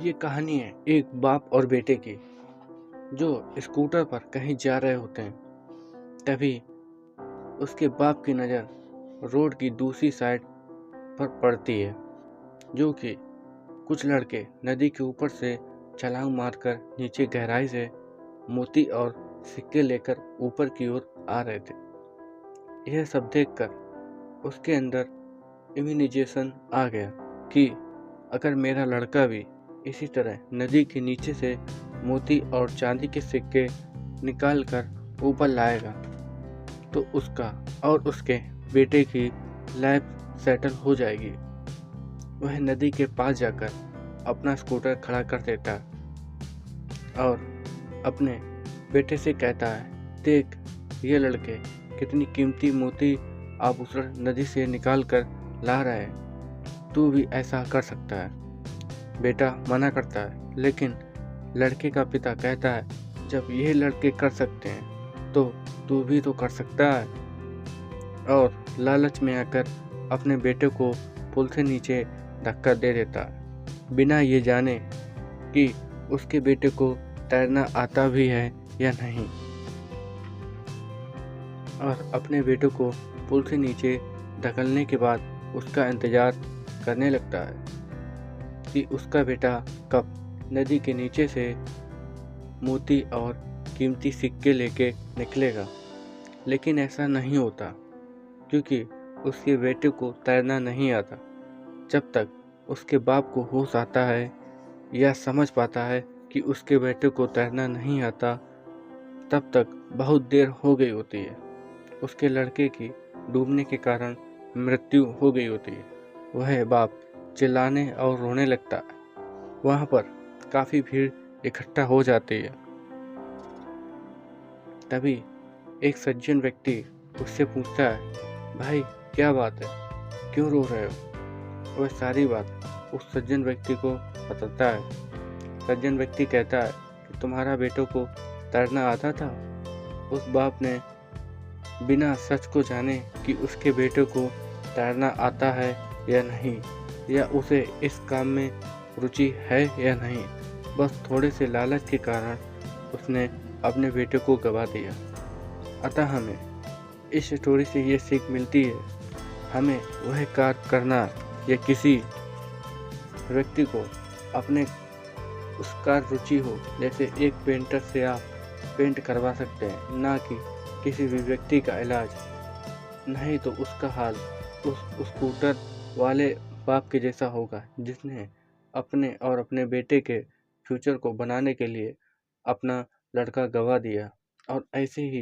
ये कहानी है एक बाप और बेटे की, जो स्कूटर पर कहीं जा रहे होते हैं। तभी उसके बाप की नज़र रोड की दूसरी साइड पर पड़ती है, जो कि कुछ लड़के नदी के ऊपर से छलांग मारकर नीचे गहराई से मोती और सिक्के लेकर ऊपर की ओर आ रहे थे। यह सब देखकर उसके अंदर इमेजिनेशन आ गया कि अगर मेरा लड़का भी इसी तरह नदी के नीचे से मोती और चांदी के सिक्के निकाल कर ऊपर लाएगा तो उसका और उसके बेटे की लाइफ सेटल हो जाएगी। वह नदी के पास जाकर अपना स्कूटर खड़ा कर देता है और अपने बेटे से कहता है, देख ये लड़के कितनी कीमती मोती आभूषण नदी से निकाल कर ला रहे हैं, तू भी ऐसा कर सकता है। बेटा मना करता है, लेकिन लड़के का पिता कहता है, जब ये लड़के कर सकते हैं तो तू भी तो कर सकता है। और लालच में आकर अपने बेटे को पुल से नीचे धक्का दे देता है, बिना ये जाने कि उसके बेटे को तैरना आता भी है या नहीं। और अपने बेटे को पुल से नीचे धकेलने के बाद उसका इंतज़ार करने लगता है कि उसका बेटा कब नदी के नीचे से मोती और कीमती सिक्के लेके निकलेगा। लेकिन ऐसा नहीं होता, क्योंकि उसके बेटे को तैरना नहीं आता। जब तक उसके बाप को होश आता है या समझ पाता है कि उसके बेटे को तैरना नहीं आता, तब तक बहुत देर हो गई होती है। उसके लड़के की डूबने के कारण मृत्यु हो गई होती है। वह बाप चिल्लाने और रोने लगता है। वहाँ पर काफ़ी भीड़ इकट्ठा हो जाती है। तभी एक सज्जन व्यक्ति उससे पूछता है, भाई क्या बात है, क्यों रो रहे हो? वह सारी बात उस सज्जन व्यक्ति को बताता है। सज्जन व्यक्ति कहता है कि तुम्हारा बेटों को तैरना आता था? उस बाप ने बिना सच को जाने कि उसके बेटे को तैरना आता है या नहीं, या उसे इस काम में रुचि है या नहीं, बस थोड़े से लालच के कारण उसने अपने बेटे को गवा दिया। अतः हमें इस स्टोरी से ये सीख मिलती है, हमें वह कार्य करना या किसी व्यक्ति को अपने उसका रुचि हो, जैसे एक पेंटर से आप पेंट करवा सकते हैं, ना कि किसी भी व्यक्ति का इलाज। नहीं तो उसका हाल उस स्कूटर वाले बाप के जैसा होगा, जिसने अपने और अपने बेटे के फ्यूचर को बनाने के लिए अपना लड़का गवा दिया। और ऐसे ही